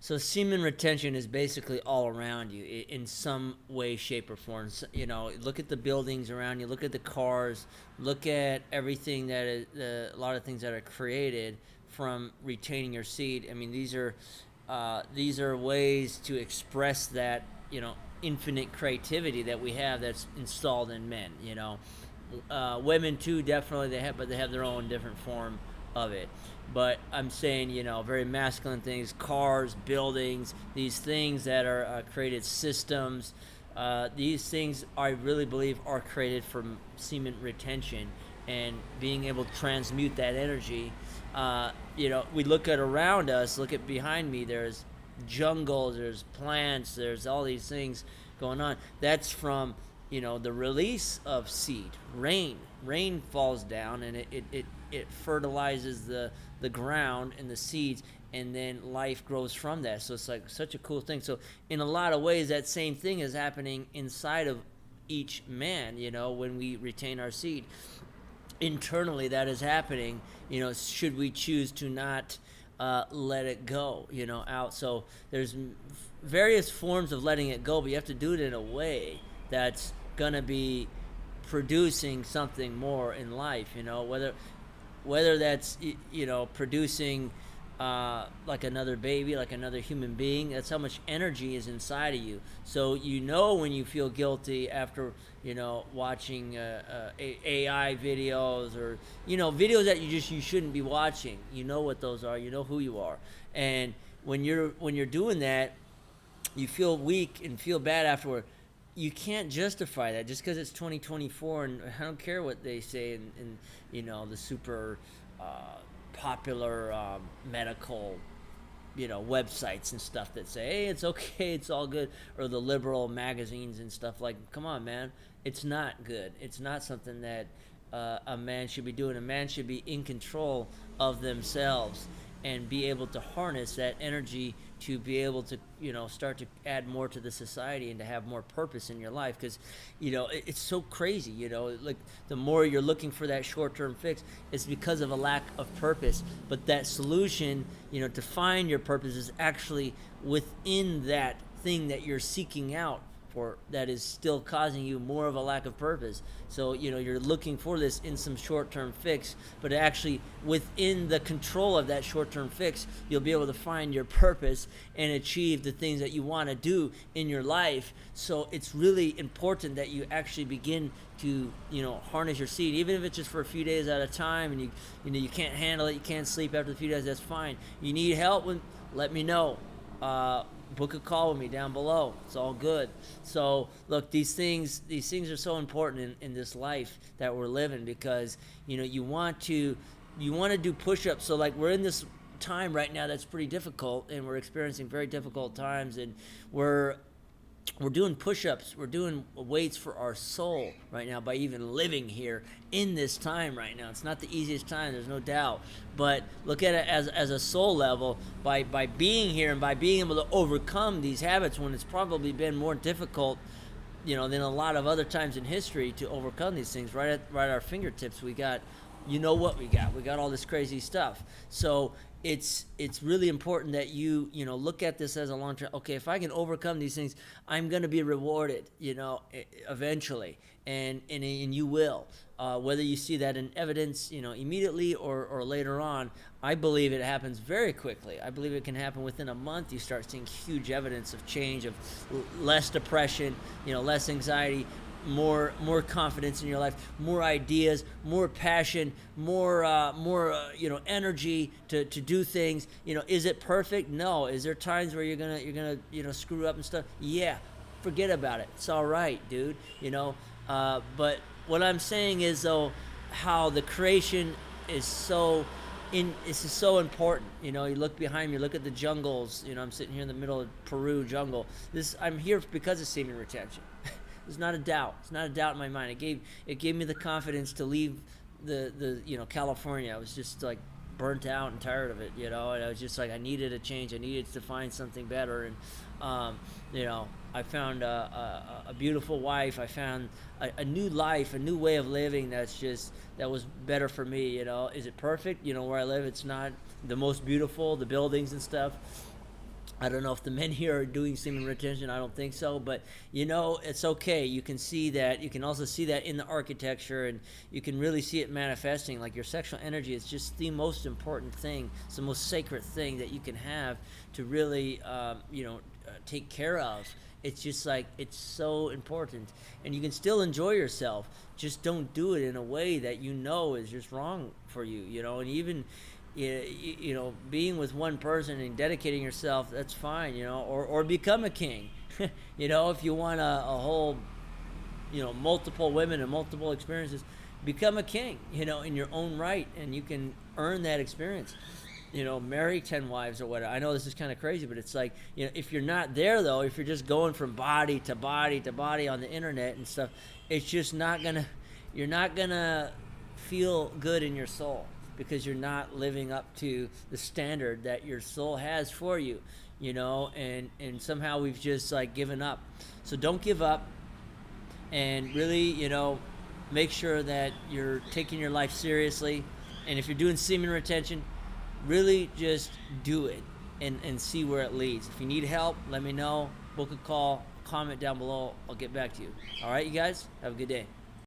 So semen retention is basically all around you in some way, shape, or form. So, look at the buildings around you. Look at the cars. Look at everything that is a lot of things that are created from retaining your seed. I mean, these are ways to express that infinite creativity that we have that's installed in men. Women too, definitely but they have their own different form of it. But I'm saying, very masculine things, cars, buildings, these things that are created systems. These things I really believe are created from semen retention and being able to transmute that energy. We look at around us, look at behind me, there's jungles, there's plants, there's all these things going on. That's from the release of seed. Rain falls down and it fertilizes the ground and the seeds, and then life grows from that. So it's like such a cool thing. So in a lot of ways, that same thing is happening inside of each man, when we retain our seed. Internally, that is happening, should we choose to not let it go, out. So there's various forms of letting it go, but you have to do it in a way that's going to be producing something more in life, whether that's producing like another baby, like another human being. That's how much energy is inside of you. So when you feel guilty after watching AI videos, or videos that you shouldn't be watching. You know what those are. You know who you are. And when you're doing that, you feel weak and feel bad afterward. You can't justify that just because it's 2024, and I don't care what they say in the super popular medical websites and stuff that say, hey, it's okay, it's all good, or the liberal magazines and stuff. Like, come on, man, it's not good. It's not something that a man should be doing. A man should be in control of themselves and be able to harness that energy to be able to start to add more to the society and to have more purpose in your life. Because it's so crazy, like the more you're looking for that short-term fix, it's because of a lack of purpose. But that solution, to find your purpose, is actually within that thing that you're seeking out for, that is still causing you more of a lack of purpose. So you're looking for this in some short-term fix, but actually within the control of that short-term fix, you'll be able to find your purpose and achieve the things that you want to do in your life. So it's really important that you actually begin to harness your seed, even if it's just for a few days at a time, and you can't handle it, you can't sleep after a few days. That's fine. You need help, let me know. Book a call with me down below. It's all good. So look, these things are so important in this life that we're living, because you want to do push-ups. So like, we're in this time right now that's pretty difficult, and we're experiencing very difficult times, and we're doing push-ups, we're doing weights for our soul right now by even living here in this time right now. It's not the easiest time, there's no doubt, but look at it as a soul level, by being here and by being able to overcome these habits when it's probably been more difficult than a lot of other times in history to overcome these things. Right at our fingertips, we got what we got all this crazy stuff. So it's really important that you look at this as a long term. Okay, if I can overcome these things, I'm going to be rewarded eventually, and you will, whether you see that in evidence immediately or later on. I believe it happens very quickly. I believe it can happen within a month. You start seeing huge evidence of change, of less depression, less anxiety, more confidence in your life, more ideas, more passion, more energy to do things. Is it perfect? No. Is there times where you're gonna screw up and stuff? Yeah. Forget about it. It's all right, dude. But what I'm saying is, though, how the creation is so important. You look behind me, look at the jungles. I'm sitting here in the middle of Peru jungle. I'm here because of semen retention. There's not a doubt. It's not a doubt in my mind. It gave me the confidence to leave the California. I was just like burnt out and tired of it, and I was just like, I needed a change. I needed to find something better, and I found a beautiful wife. I found a new life, a new way of living that was better for me. Is it perfect? Where I live, it's not the most beautiful, the buildings and stuff. I don't know if the men here are doing semen retention. I don't think so, but it's okay. You can see that. You can also see that in the architecture, and you can really see it manifesting. Like your sexual energy is just the most important thing. It's the most sacred thing that you can have to really, take care of. It's just like it's so important, and you can still enjoy yourself. Just don't do it in a way that is just wrong for you. And even being with one person and dedicating yourself, that's fine, or become a king. If you want a whole, multiple women and multiple experiences, become a king, in your own right, and you can earn that experience. Marry 10 wives or whatever. I know this is kind of crazy, but it's like, if you're not there though, if you're just going from body to body to body on the internet and stuff, it's just you're not gonna feel good in your soul, because you're not living up to the standard that your soul has for you, and somehow we've just like given up. So don't give up, and really, make sure that you're taking your life seriously. And if you're doing semen retention, really just do it and see where it leads. If you need help, let me know. Book a call, comment down below. I'll get back to you. All right, you guys, have a good day.